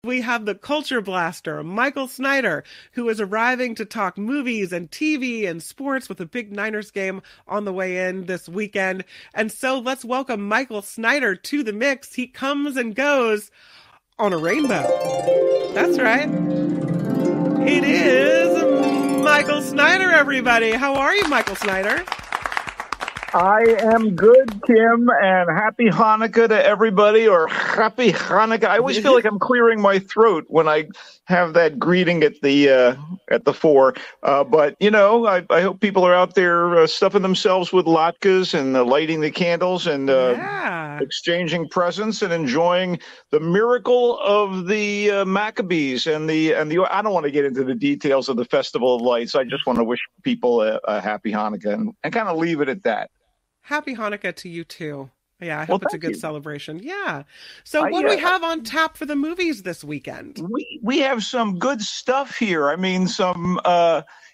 We have the culture blaster, Michael Snyder, who is arriving to talk movies and TV and sports with a big Niners game on the way in this weekend. And so let's welcome Michael Snyder to the mix. He comes and goes on a rainbow. That's right. It is Michael Snyder, everybody. How are you, Michael Snyder? I am good, Kim, and happy Hanukkah to everybody, or happy Hanukkah. I always feel like I'm clearing my throat when I have that greeting at the fore. But, you know, I hope people are out there stuffing themselves with latkes and lighting the candles and exchanging presents and enjoying the miracle of the Maccabees and the. I don't want to get into the details of the Festival of Lights. I just want to wish people a happy Hanukkah and kind of leave it at that. Happy Hanukkah to you, too. Yeah, I hope it's a good celebration. Yeah. So what do we have on tap for the movies this weekend? We have some good stuff here. I mean, some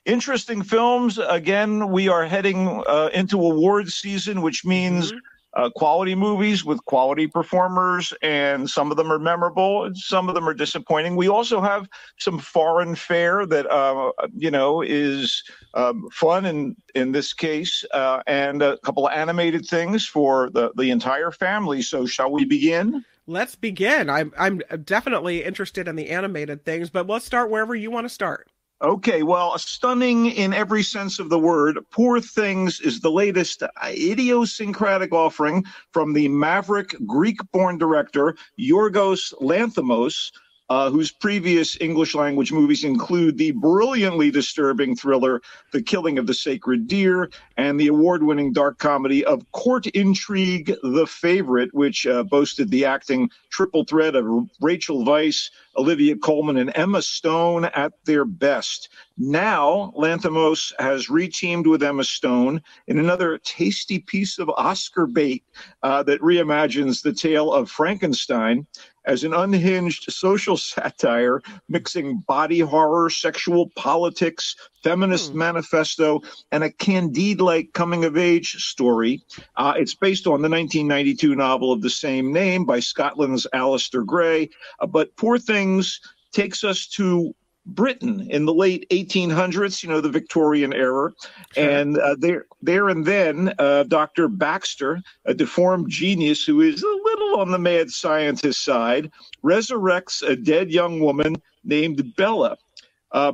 interesting films. Again, we are heading into awards season, which means quality movies with quality performers, and some of them are memorable and some of them are disappointing. We also have some foreign fare that is fun in this case, and a couple of animated things for the entire family. So shall we begin? Let's begin. I'm definitely interested in the animated things, but let's start wherever you want to start. Okay, well, stunning in every sense of the word, Poor Things is the latest idiosyncratic offering from the maverick Greek-born director Yorgos Lanthimos, whose previous English-language movies include the brilliantly disturbing thriller The Killing of the Sacred Deer and the award-winning dark comedy of Court Intrigue, The Favorite, which boasted the acting triple threat of Rachel Weisz, Olivia Colman, and Emma Stone at their best. Now, Lanthimos has reteamed with Emma Stone in another tasty piece of Oscar bait that reimagines the tale of Frankenstein as an unhinged social satire mixing body horror, sexual politics, feminist manifesto, and a Candide-like coming-of-age story. It's based on the 1992 novel of the same name by Scotland's Alistair Gray. But Poor Things takes us to Britain in the late 1800s, the Victorian era. Sure. And there and then, Dr. Baxter, a deformed genius who is a little on the mad scientist side, resurrects a dead young woman named Bella,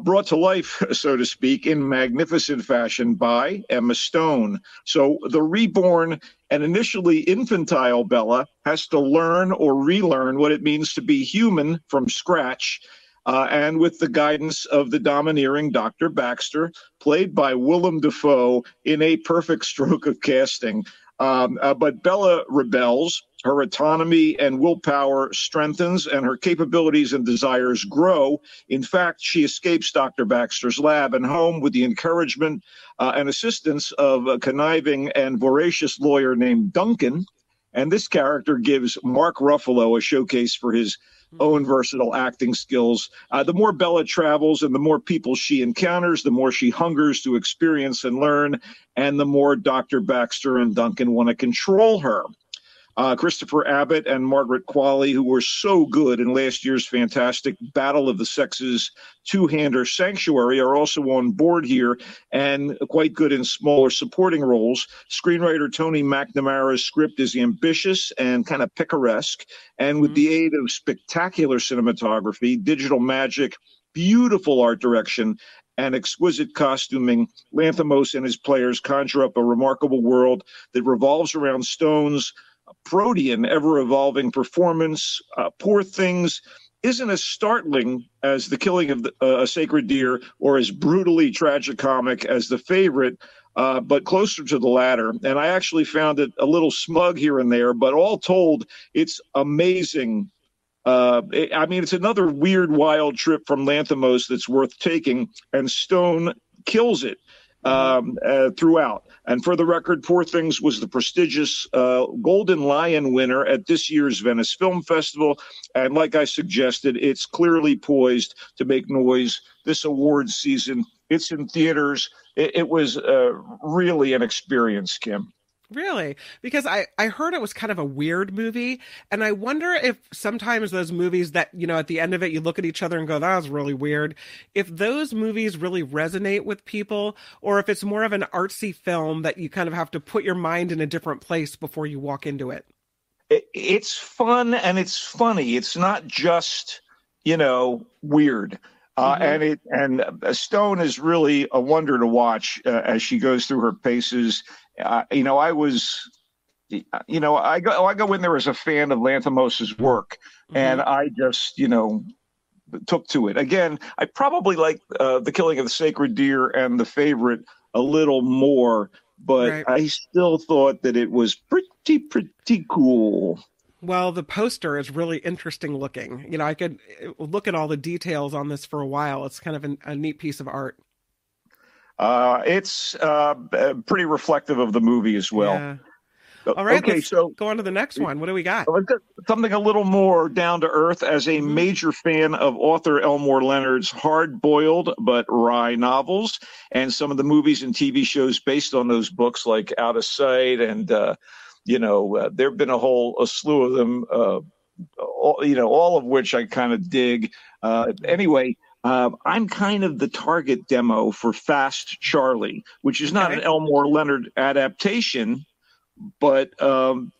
brought to life, so to speak, in magnificent fashion by Emma Stone. So the reborn and initially infantile Bella has to learn or relearn what it means to be human from scratch. And with the guidance of the domineering Dr. Baxter, played by Willem Dafoe in a perfect stroke of casting. But Bella rebels, her autonomy and willpower strengthens, and her capabilities and desires grow. In fact, she escapes Dr. Baxter's lab and home with the encouragement and assistance of a conniving and voracious lawyer named Duncan. And this character gives Mark Ruffalo a showcase for his own versatile acting skills. The more Bella travels and the more people she encounters, the more she hungers to experience and learn, and the more Dr. Baxter and Duncan want to control her. Christopher Abbott and Margaret Qualley, who were so good in last year's fantastic Battle of the Sexes two-hander Sanctuary, are also on board here and quite good in smaller supporting roles. Screenwriter Tony McNamara's script is ambitious and kind of picaresque, and with the aid of spectacular cinematography, digital magic, beautiful art direction, and exquisite costuming, Lanthimos and his players conjure up a remarkable world that revolves around Stone's protean, ever-evolving performance. Poor Things isn't as startling as The Killing of a Sacred Deer or as brutally tragicomic as The Favorite, but closer to the latter. And I actually found it a little smug here and there, but all told, it's amazing. It's another weird, wild trip from Lanthimos that's worth taking, and Stone kills it throughout. And for the record, Poor Things was the prestigious Golden Lion winner at this year's Venice Film Festival. And like I suggested, it's clearly poised to make noise this awards season. It's in theaters. It was really an experience, Kim. Really? Because I heard it was kind of a weird movie, and I wonder if sometimes those movies that, at the end of it, you look at each other and go, that was really weird, if those movies really resonate with people, or if it's more of an artsy film that you kind of have to put your mind in a different place before you walk into it. It's fun and it's funny. It's not just, weird. And Stone is really a wonder to watch as she goes through her paces. I was, I go in there as a fan of Lanthimos's work, and I just, took to it. Again, I probably like The Killing of the Sacred Deer and The Favorite a little more, but Right. I still thought that it was pretty cool. Well, the poster is really interesting looking. I could look at all the details on this for a while. It's kind of a neat piece of art. It's pretty reflective of the movie as well. Yeah. All right, okay, let's so go on to the next one. What do we got? something a little more down to earth. As a major fan of author Elmore Leonard's hard-boiled but wry novels, and some of the movies and TV shows based on those books, like Out of Sight, and there have been a slew of them. All of which I kind of dig. Anyway. I'm kind of the target demo for Fast Charlie, which is not an Elmore Leonard adaptation, but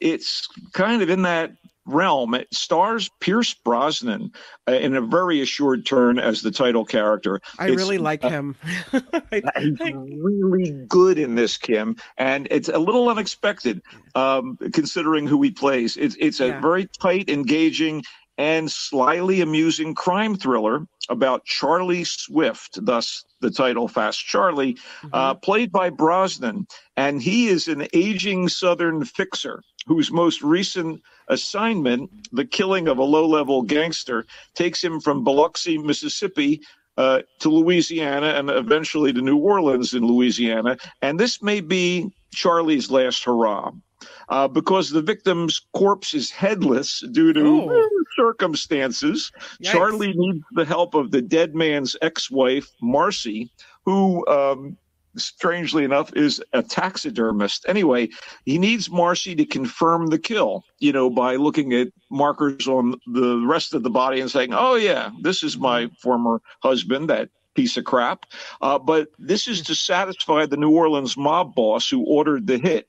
it's kind of in that realm. It stars Pierce Brosnan in a very assured turn as the title character. I really like him. He's really good in this, Kim, and it's a little unexpected considering who he plays. It's a very tight, engaging, and slyly amusing crime thriller about Charlie Swift, thus the title Fast Charlie, played by Brosnan. And he is an aging Southern fixer whose most recent assignment, the killing of a low-level gangster, takes him from Biloxi, Mississippi, to Louisiana, and eventually to New Orleans in Louisiana. And this may be Charlie's last hurrah. Because the victim's corpse is headless due to circumstances. Yikes. Charlie needs the help of the dead man's ex-wife, Marcy, who, strangely enough, is a taxidermist. Anyway, he needs Marcy to confirm the kill, by looking at markers on the rest of the body and saying, oh, yeah, this is my former husband, that piece of crap. But this is to satisfy the New Orleans mob boss who ordered the hit.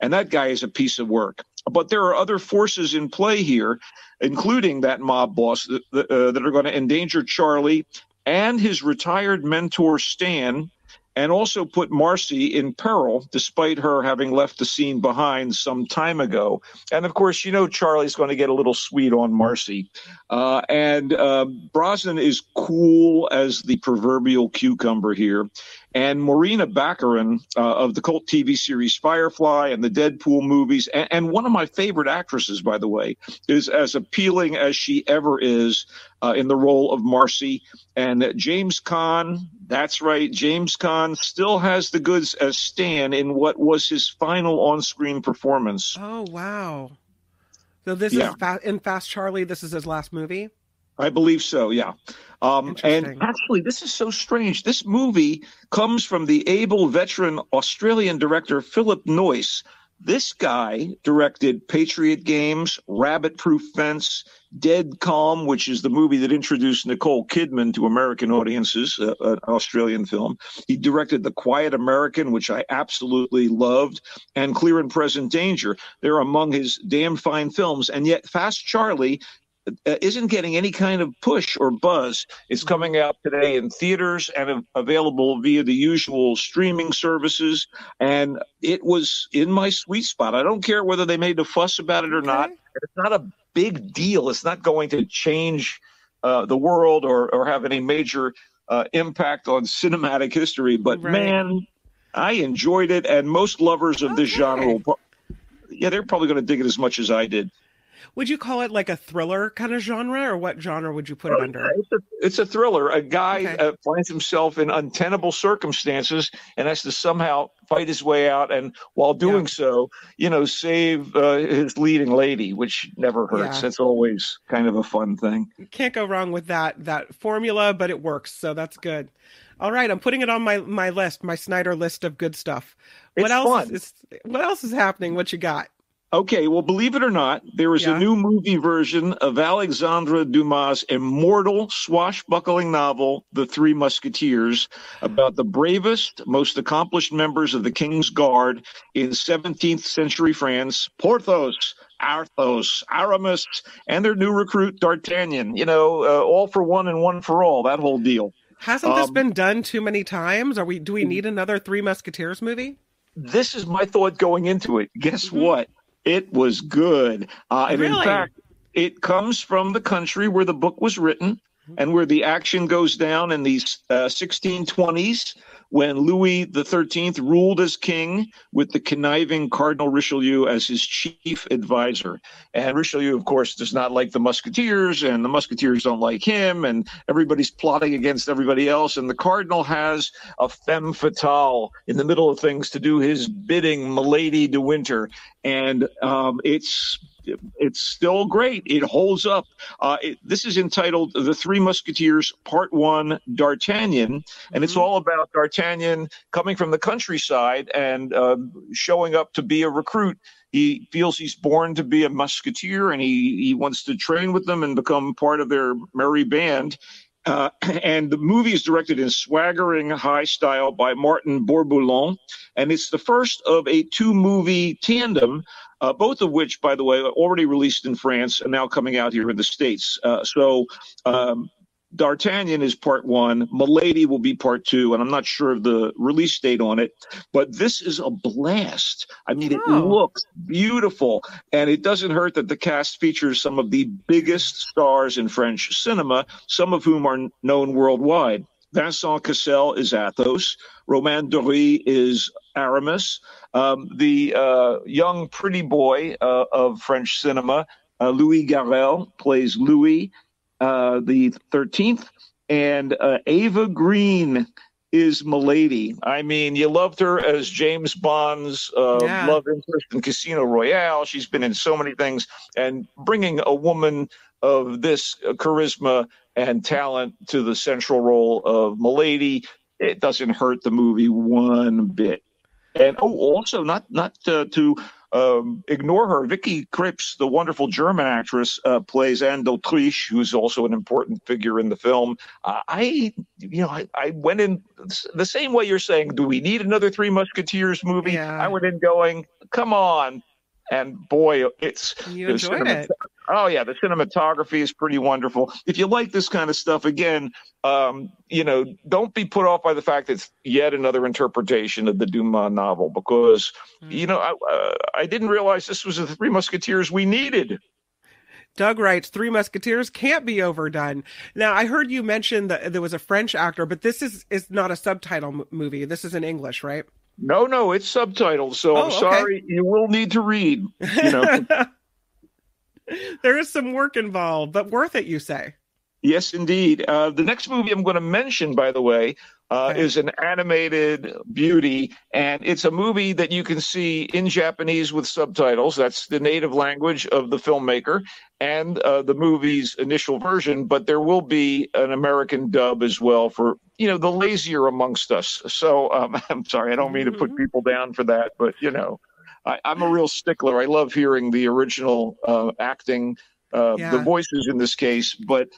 And that guy is a piece of work. But there are other forces in play here, including that mob boss that are going to endanger Charlie and his retired mentor, Stan, and also put Marcy in peril, despite her having left the scene behind some time ago. And, of course, Charlie's going to get a little sweet on Marcy. And Brosnan is cool as the proverbial cucumber here. And Morena Baccarin of the cult TV series Firefly and the Deadpool movies, and one of my favorite actresses, by the way, is as appealing as she ever is in the role of Marcy. And James Caan, that's right, James Caan still has the goods as Stan in what was his final on-screen performance. Oh, wow. So this is in Fast Charlie, this is his last movie? I believe so, yeah. And actually, this is so strange. This movie comes from the able veteran Australian director Philip Noyce. This guy directed Patriot Games, Rabbit Proof Fence, Dead Calm, which is the movie that introduced Nicole Kidman to American audiences, an Australian film. He directed The Quiet American, which I absolutely loved, and Clear and Present Danger. They're among his damn fine films. And yet Fast Charlie isn't getting any kind of push or buzz. It's coming out today in theaters and available via the usual streaming services. And it was in my sweet spot. I don't care whether they made a fuss about it or not. It's not a big deal. It's not going to change the world or have any major impact on cinematic history. But man, I enjoyed it. And most lovers of this genre, they're probably going to dig it as much as I did. Would you call it like a thriller kind of genre, or what genre would you put it under? It's a thriller. A guy Okay. finds himself in untenable circumstances and has to somehow fight his way out. And while Yeah. doing so, save his leading lady, which never hurts. Yeah. That's always kind of a fun thing. Can't go wrong with that formula, but it works, so that's good. All right, I'm putting it on my list, my Snyder list of good stuff. It's fun. What else is happening? What you got? Okay, well, believe it or not, there is a Yeah. new movie version of Alexandre Dumas' immortal swashbuckling novel, The Three Musketeers, about the bravest, most accomplished members of the King's Guard in 17th century France, Porthos, Athos, Aramis, and their new recruit, D'Artagnan. All for one and one for all, that whole deal. Hasn't this been done too many times? Do we need another Three Musketeers movie? This is my thought going into it. Guess Mm-hmm. what? It was good. And in Really? fact, it comes from the country where the book was written and where the action goes down in the 1620s when Louis XIII ruled as king with the conniving Cardinal Richelieu as his chief advisor. And Richelieu, of course, does not like the Musketeers, and the Musketeers don't like him, and everybody's plotting against everybody else. And the Cardinal has a femme fatale in the middle of things to do his bidding, Milady de Winter. And it's still great. It holds up. This is entitled The Three Musketeers, Part 1, D'Artagnan, and it's all about D'Artagnan coming from the countryside and showing up to be a recruit. He feels he's born to be a musketeer, and he wants to train with them and become part of their merry band. And the movie is directed in swaggering high style by Martin Bourboulon, and it's the first of a two-movie tandem, both of which, by the way, are already released in France and now coming out here in the States. D'Artagnan is part 1. Milady will be part 2, and I'm not sure of the release date on it, but this is a blast. I mean, it looks beautiful, and it doesn't hurt that the cast features some of the biggest stars in French cinema, some of whom are known worldwide. Vincent Cassel is Athos. Romain Duris is Aramis. The young pretty boy of French cinema, Louis Garrel, plays Louis the 13th, and Ava Green is Milady. I mean, you loved her as James Bond's love interest in Casino Royale. She's been in so many things, and bringing a woman of this charisma and talent to the central role of Milady, it doesn't hurt the movie one bit. And also not to ignore her, Vicky Krieps, the wonderful German actress, plays Anne d'Autriche, who's also an important figure in the film. I went in the same way you're saying, do we need another Three Musketeers movie? Yeah. I went in going, come on. And boy, You enjoyed it. Oh, yeah, the cinematography is pretty wonderful. If you like this kind of stuff, again, don't be put off by the fact that it's yet another interpretation of the Dumas novel, because, I didn't realize this was the Three Musketeers we needed. Doug writes, Three Musketeers can't be overdone. Now, I heard you mention that there was a French actor, but this is not a subtitle movie. This is in English, right? No, it's subtitled, so I'm sorry. You will need to read. There is some work involved, but worth it, you say? Yes, indeed. The next movie I'm going to mention, by the way, is an animated beauty, and it's a movie that you can see in Japanese with subtitles. That's the native language of the filmmaker and the movie's initial version, but there will be an American dub as well for, the lazier amongst us. So I'm sorry, I don't mean to put people down for that, but, I'm a real stickler. I love hearing the original acting, the voices in this case, but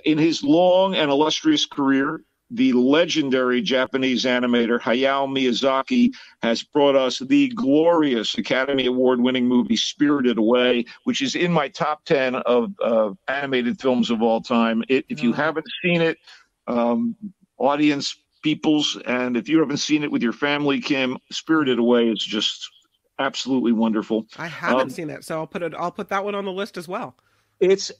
in his long and illustrious career, the legendary Japanese animator Hayao Miyazaki has brought us the glorious Academy Award-winning movie Spirited Away, which is in my top 10 of animated films of all time. If you haven't seen it, audience peoples, and if you haven't seen it with your family, Kim, Spirited Away is just absolutely wonderful. I haven't seen it, so I'll put that one on the list as well. It's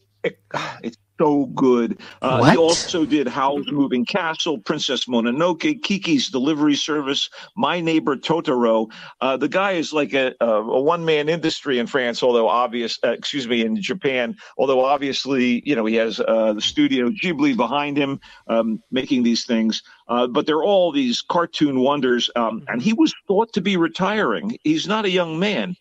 so good. He What? also did Howl's Moving Castle, Princess Mononoke, Kiki's Delivery Service, My Neighbor Totoro. The guy is like a one-man industry in France, in Japan, although obviously, he has the studio Ghibli behind him making these things. But they're all these cartoon wonders. And he was thought to be retiring. He's not a young man.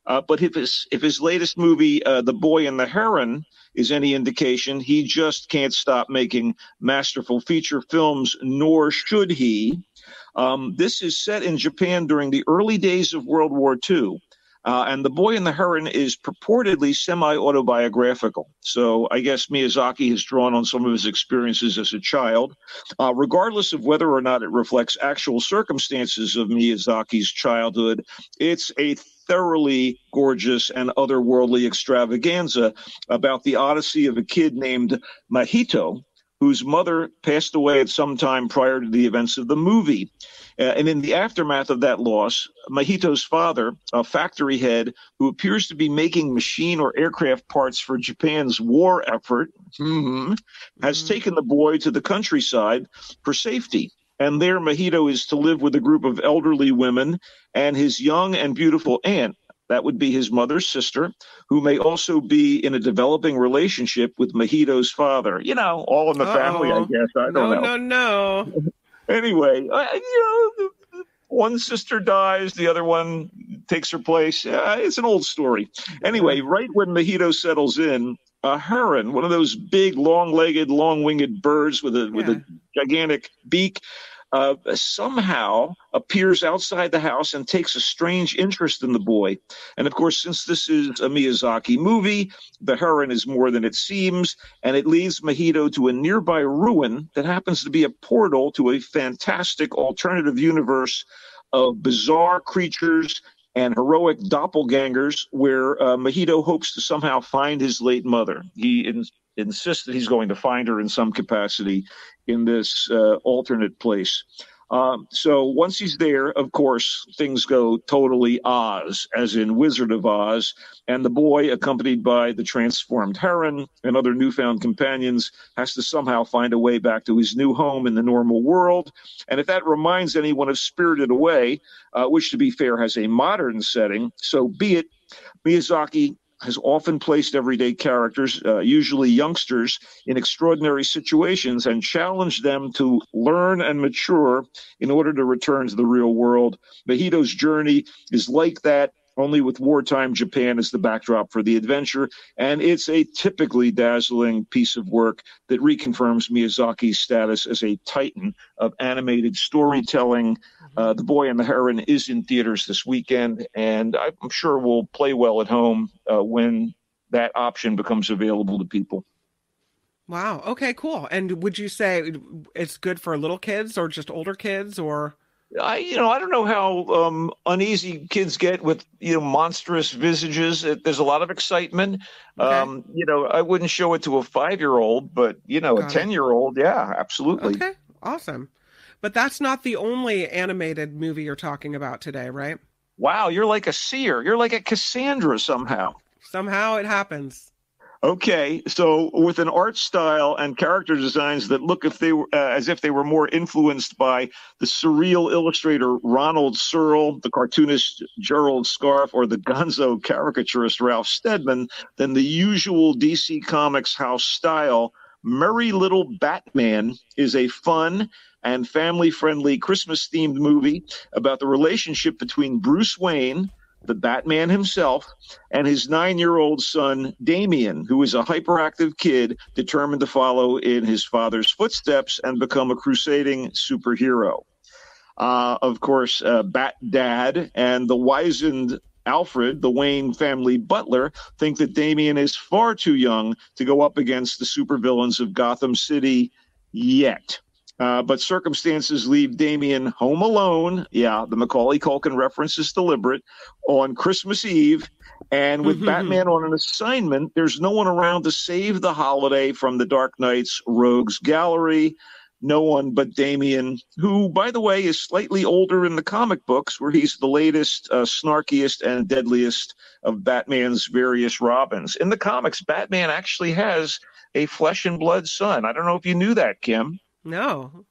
But if his latest movie, The Boy and the Heron, is any indication, he just can't stop making masterful feature films, nor should he. This is set in Japan during the early days of World War II. And The Boy and the Heron is purportedly semi-autobiographical. So I guess Miyazaki has drawn on some of his experiences as a child. Regardless of whether or not it reflects actual circumstances of Miyazaki's childhood, it's a thoroughly gorgeous and otherworldly extravaganza about the odyssey of a kid named Mahito, whose mother passed away at some time prior to the events of the movie. And in the aftermath of that loss, Mahito's father, a factory head who appears to be making machine or aircraft parts for Japan's war effort, has taken the boy to the countryside for safety. And there, Mahito is to live with a group of elderly women and his young and beautiful aunt. That would be his mother's sister, who may also be in a developing relationship with Mahito's father. All in the family, I guess. I don't know. No. Anyway, one sister dies, the other one takes her place. It's an old story. Anyway, right when Mahito settles in, a heron, one of those big, long-legged, long-winged birds with a gigantic beak, somehow appears outside the house and takes a strange interest in the boy. And of course, since this is a Miyazaki movie, the heron is more than it seems, and it leads Mahito to a nearby ruin that happens to be a portal to a fantastic alternative universe of bizarre creatures and heroic doppelgangers where Mahito hopes to somehow find his late mother. He insists that he's going to find her in some capacity in this alternate place. So once he's there, of course, things go totally Oz, as in Wizard of Oz, and the boy, accompanied by the transformed heron and other newfound companions, has to somehow find a way back to his new home in the normal world. And if that reminds anyone of Spirited Away, which, to be fair, has a modern setting, so be it. Miyazaki has often placed everyday characters, usually youngsters, in extraordinary situations and challenged them to learn and mature in order to return to the real world. Mahito's journey is like that, only with wartime Japan as the backdrop for the adventure, and it's a typically dazzling piece of work that reconfirms Miyazaki's status as a titan of animated storytelling. The Boy and the Heron is in theaters this weekend, and I'm sure will play well at home when that option becomes available to people. Wow. Okay, cool. And would you say it's good for little kids or just older kids, or? I don't know how uneasy kids get with, monstrous visages. There's a lot of excitement. Okay. I wouldn't show it to a 5-year-old, but, a 10-year-old, yeah, absolutely. Okay, awesome. But that's not the only animated movie you're talking about today, right? Wow, you're like a seer. You're like a Cassandra somehow. Somehow it happens. Okay, so with an art style and character designs that look as if they were more influenced by the surreal illustrator Ronald Searle, the cartoonist Gerald Scarfe, or the gonzo caricaturist Ralph Steadman than the usual DC Comics house style, Merry Little Batman is a fun and family-friendly Christmas-themed movie about the relationship between Bruce Wayne, the Batman himself, and his 9-year-old son, Damian, who is a hyperactive kid determined to follow in his father's footsteps and become a crusading superhero. Of course, Bat Dad and the wizened Alfred, the Wayne family butler, think that Damian is far too young to go up against the supervillains of Gotham City yet. But circumstances leave Damian home alone. Yeah, the Macaulay Culkin reference is deliberate. On Christmas Eve, and with Batman on an assignment, there's no one around to save the holiday from the Dark Knight's rogues gallery. No one but Damian, who, by the way, is slightly older in the comic books, where he's the latest, snarkiest, and deadliest of Batman's various Robins. In the comics, Batman actually has a flesh and blood son. I don't know if you knew that, Kim. No.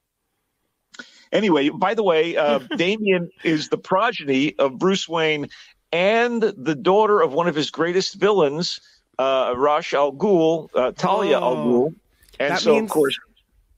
Anyway, by the way, Damian is the progeny of Bruce Wayne and the daughter of one of his greatest villains, Ra's al Ghul, Talia al Oh, Ghul. And that so, of means course,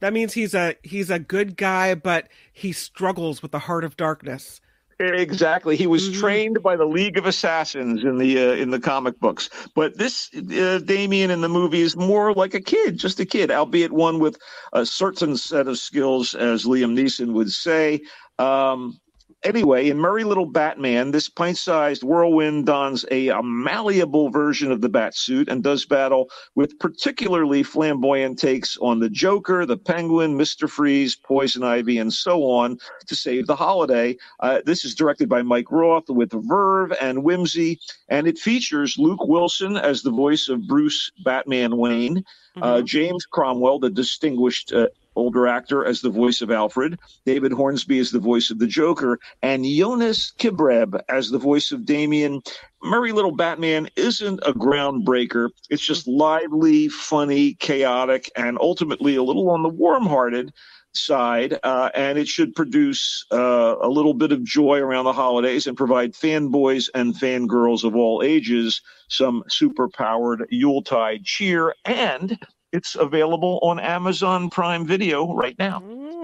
that means he's a good guy, but he struggles with the heart of darkness. exactly. He was Hmm. trained by the League of Assassins in the comic books, but this Damien in the movie is more like a kid, just a kid, albeit one with a certain set of skills, as Liam Neeson would say. Um, Anyway, in Merry Little Batman, this pint-sized whirlwind dons a malleable version of the Batsuit and does battle with particularly flamboyant takes on the Joker, the Penguin, Mr. Freeze, Poison Ivy, and so on to save the holiday. This is directed by Mike Roth with verve and whimsy, and it features Luke Wilson as the voice of Bruce Batman Wayne, Hmm. James Cromwell, the distinguished older actor, as the voice of Alfred, David Hornsby as the voice of the Joker, and Jonas Kibreb as the voice of Damien. Merry Little Batman isn't a groundbreaker. It's just lively, funny, chaotic, and ultimately a little on the warm-hearted side, and it should produce a little bit of joy around the holidays and provide fanboys and fangirls of all ages some super-powered Yuletide cheer. And it's available on Amazon Prime Video right now.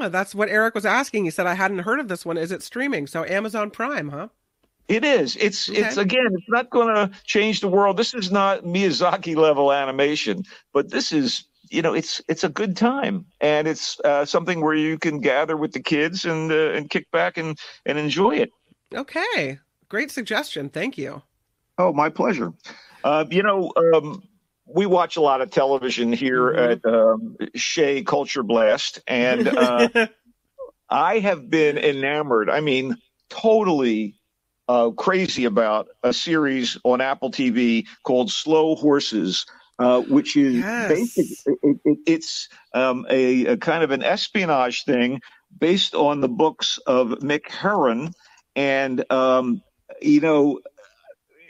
That's what Eric was asking. He said I hadn't heard of this one. Is it streaming? So Amazon Prime, huh? It is. It's Okay. again, it's not going to change the world. This is not Miyazaki level animation, but this is, it's a good time, and it's something where you can gather with the kids and kick back and enjoy it. Okay. Great suggestion. Thank you. Oh, my pleasure. Uh, you know, um, we watch a lot of television here Hmm. at Shea Culture Blast, and I have been enamored. I mean, totally crazy about a series on Apple TV called Slow Horses, which is basically Yes. it's a kind of an espionage thing based on the books of Mick Herron, and you know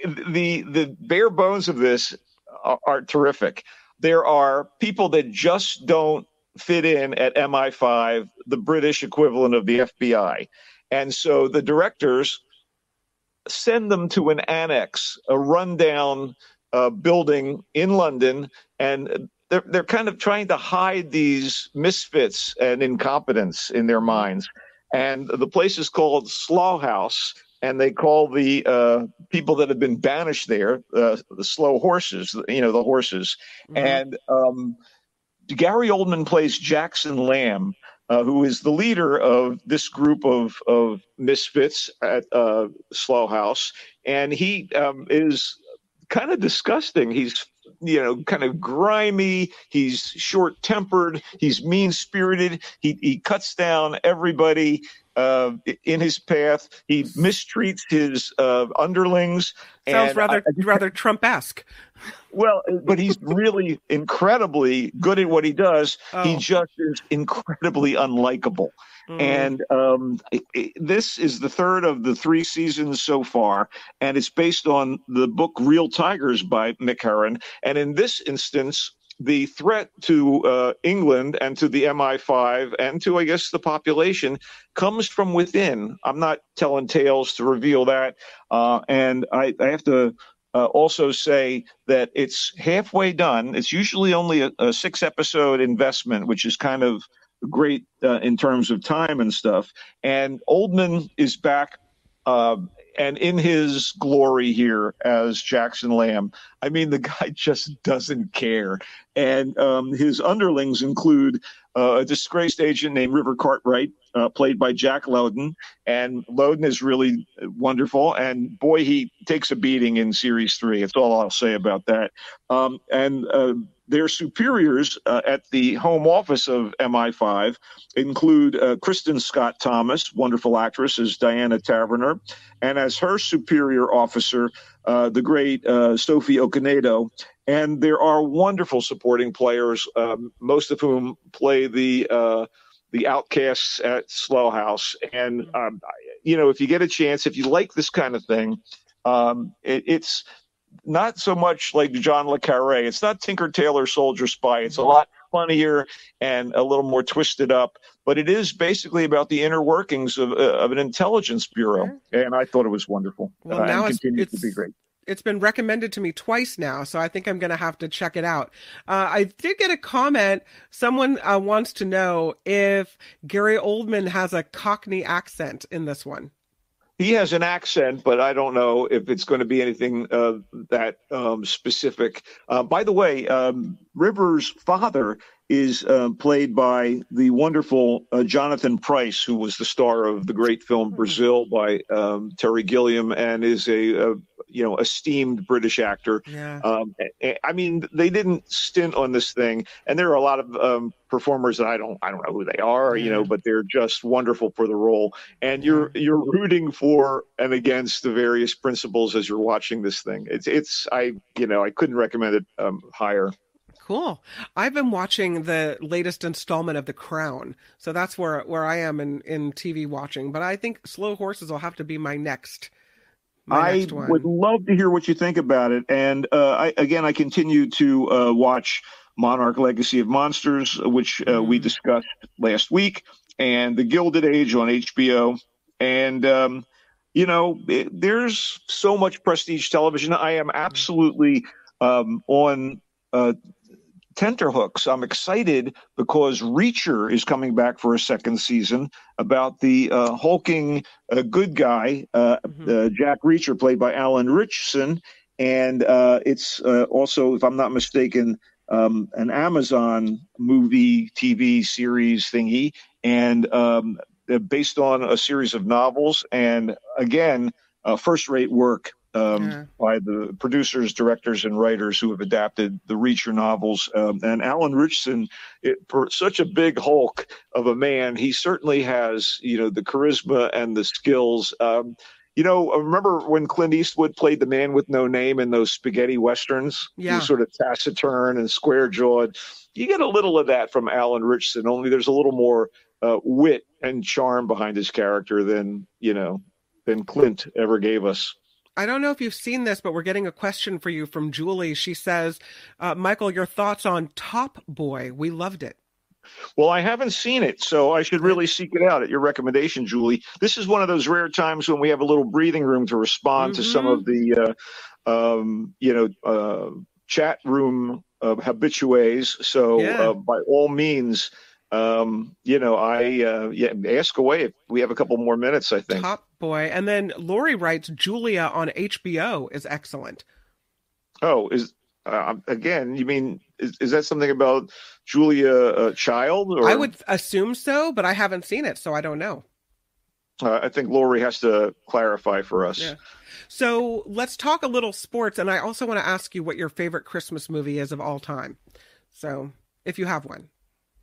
the bare bones of this are terrific. There are people that just don't fit in at MI5, the British equivalent of the FBI. And so the directors send them to an annex, a rundown building in London, and they're kind of trying to hide these misfits and incompetence in their Hmm. minds. And the place is called Slough House, and they call the people that have been banished there the slow horses, the horses. Hmm. And Gary Oldman plays Jackson Lamb, who is the leader of this group of misfits at Slough House, and he is kind of disgusting. He's kind of grimy. He's short tempered. He's mean spirited. He cuts down everybody in his path. He mistreats his underlings, Sounds and rather Trump-esque. well, but he's really incredibly good at what he does. He Oh. just is incredibly unlikable. Mm. And this is the third of the three seasons so far, and it's based on the book Real Tigers by Mick Herron. And in this instance, the threat to England and to the MI5 and to, I guess, the population comes from within. I'm not telling tales to reveal that. And I have to also say that it's halfway done. It's usually only a 6 episode investment, which is kind of great in terms of time and stuff. And Oldman is back uh, and in his glory here as Jackson Lamb. I mean, the guy just doesn't care. And his underlings include a disgraced agent named River Cartwright, played by Jack Lowden. And Lowden is really wonderful. And boy, he takes a beating in series 3. That's all I'll say about that. And their superiors at the home office of MI5 include Kristen Scott Thomas, wonderful actress, as Diana Taverner, and as her superior officer, the great Sophie Okonedo. And there are wonderful supporting players, most of whom play the outcasts at Slough House. And if you get a chance, if you like this kind of thing, it's not so much like John le Carre. It's not Tinker Tailor Soldier Spy. It's a lot funnier and a little more twisted up, but it is basically about the inner workings of an intelligence bureau. Yeah. And I thought it was wonderful. Well, now and continues to be great. It's been recommended to me twice now, so I think I'm going to have to check it out. I did get a comment. Someone wants to know if Gary Oldman has a Cockney accent in this one. He has an accent, but I don't know if it's going to be anything that specific. By the way, Rivers' father is played by the wonderful Jonathan Pryce, who was the star of the great film Brazil by Terry Gilliam, and is a esteemed British actor. Yeah. I mean, they didn't stint on this thing, and there are a lot of performers that I don't know who they are, but they're just wonderful for the role. And you're rooting for and against the various principals as you're watching this thing. I couldn't recommend it higher. Cool. I've been watching the latest installment of The Crown, so that's where I am in TV watching. But I think Slow Horses will have to be my next one. Would love to hear what you think about it. And I continue to watch Monarch: Legacy of Monsters, which we discussed last week, and The Gilded Age on HBO. And there's so much prestige television. I am absolutely on tenterhooks. I'm excited because Reacher is coming back for a second season about the hulking good guy, Jack Reacher, played by Alan Ritchson. And it's also, if I'm not mistaken, an Amazon movie, TV series thingy, and based on a series of novels. And again, first-rate work by the producers, directors, and writers who have adapted the Reacher novels. And Alan Ritchson, for such a big hulk of a man, he certainly has, the charisma and the skills. Remember when Clint Eastwood played the man with no name in those spaghetti westerns? Yeah. He's sort of taciturn and square-jawed. You get a little of that from Alan Ritchson, only there's a little more wit and charm behind his character than Clint ever gave us. I don't know if you've seen this, but we're getting a question for you from Julie. She says, Michael, your thoughts on Top Boy? We loved it. Well, I haven't seen it, so I should really seek it out at your recommendation, Julie. This is one of those rare times when we have a little breathing room to respond to some of the, chat room habitues. So by all means, ask away if we have a couple more minutes, I think. Top Boy. And then Lori writes, Julia on HBO is excellent. Oh, again, you mean, is that something about Julia Child? Or? I would assume so, but I haven't seen it, so I don't know. I think Lori has to clarify for us. Yeah. So let's talk a little sports, and I also want to ask you what your favorite Christmas movie is of all time. So if you have one.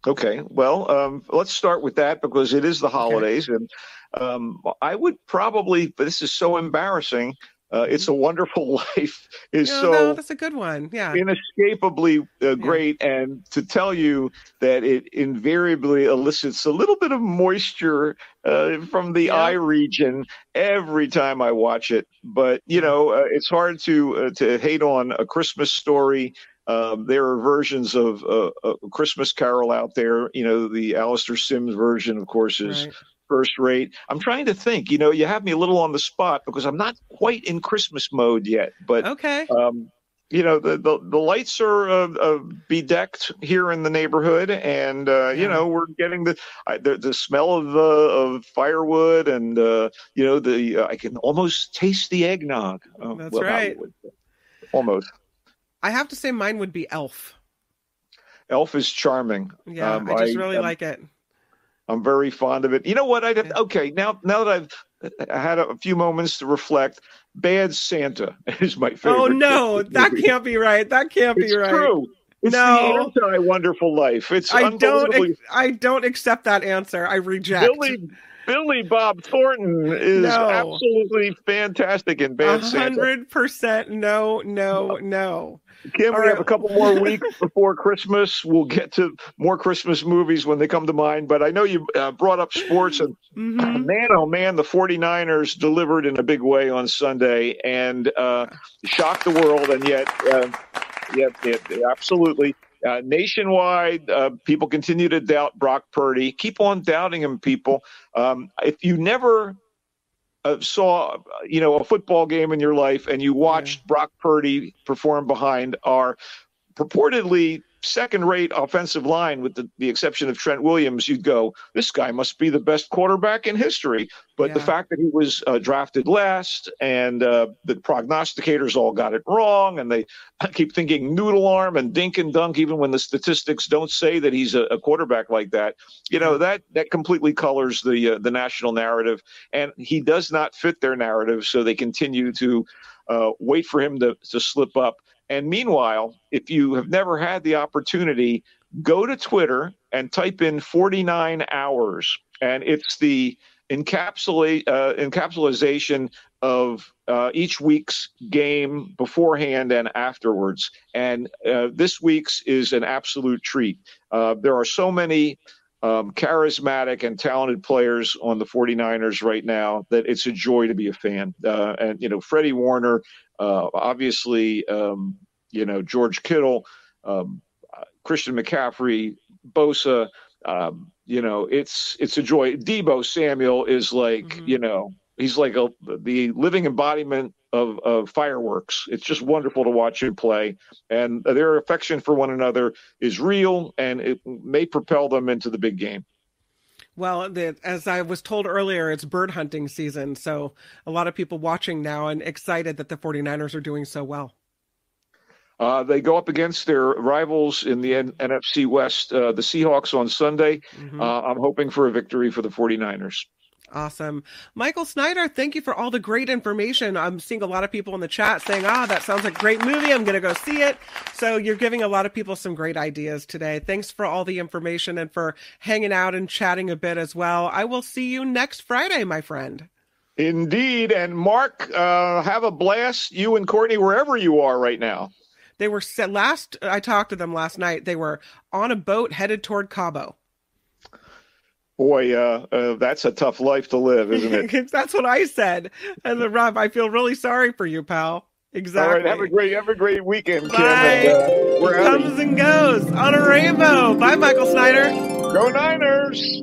Okay, well, let's start with that because it is the holidays, and I would probably, but this is so embarrassing, It's a Wonderful Life is that's a good one. Yeah. Inescapably great. And to tell you that it invariably elicits a little bit of moisture from the eye region every time I watch it. But, it's hard to hate on A Christmas Story. There are versions of A Christmas Carol out there. The Alistair Sims version, of course, is first rate. I'm trying to think, you have me a little on the spot because I'm not quite in Christmas mode yet, but the lights are bedecked here in the neighborhood, and we're getting the smell of firewood, and I can almost taste the eggnog. That's right. Almost. I have to say mine would be Elf. Elf is charming. Yeah, I just really like it. I'm very fond of it. You know what? Now that I've had a few moments to reflect, Bad Santa is my favorite. Oh no, that can't be right. That can't be right. It's true. It's the anti-Wonderful Life. I don't accept that answer. I reject. Billy Bob Thornton is absolutely fantastic in Bad Santa. 100% no. Kim, All we right. have a couple more weeks before Christmas. We'll get to more Christmas movies when they come to mind. But I know you brought up sports, and man, oh man, the 49ers delivered in a big way on Sunday and shocked the world. And yet, absolutely. Nationwide, people continue to doubt Brock Purdy. Keep on doubting him, people. If you never saw, a football game in your life and you watched Brock Purdy perform behind our purportedly second-rate offensive line, with the exception of Trent Williams, you'd go, this guy must be the best quarterback in history. But the fact that he was drafted last, and the prognosticators all got it wrong, and they keep thinking noodle arm and dink and dunk, even when the statistics don't say that he's a quarterback like that. That completely colors the national narrative, and he does not fit their narrative, so they continue to wait for him to slip up. And meanwhile, if you have never had the opportunity, go to Twitter and type in 49 hours. And it's the encapsulation of each week's game beforehand and afterwards. And this week's is an absolute treat. There are so many charismatic and talented players on the 49ers right now that it's a joy to be a fan. And Freddie Warner, obviously, George Kittle, Christian McCaffrey, Bosa, it's a joy. Deebo Samuel is like, he's like the living embodiment of fireworks. It's just wonderful to watch him play, and their affection for one another is real, and it may propel them into the big game. Well, as I was told earlier, it's bird hunting season. So a lot of people watching now and excited that the 49ers are doing so well. They go up against their rivals in the NFC West, the Seahawks, on Sunday. I'm hoping for a victory for the 49ers. Awesome. Michael Snyder, thank you for all the great information. I'm seeing a lot of people in the chat saying, that sounds like a great movie. I'm going to go see it. So you're giving a lot of people some great ideas today. Thanks for all the information and for hanging out and chatting a bit as well. I will see you next Friday, my friend. Indeed. And Mark, have a blast, you and Courtney, wherever you are right now. They were I talked to them last night. They were on a boat headed toward Cabo. Boy, that's a tough life to live, isn't it? That's what I said. And Rob, I feel really sorry for you, pal. Exactly. All right, have a great weekend, Kim. Bye. And, comes and goes on a rainbow. Bye, Michael Snyder. Go Niners.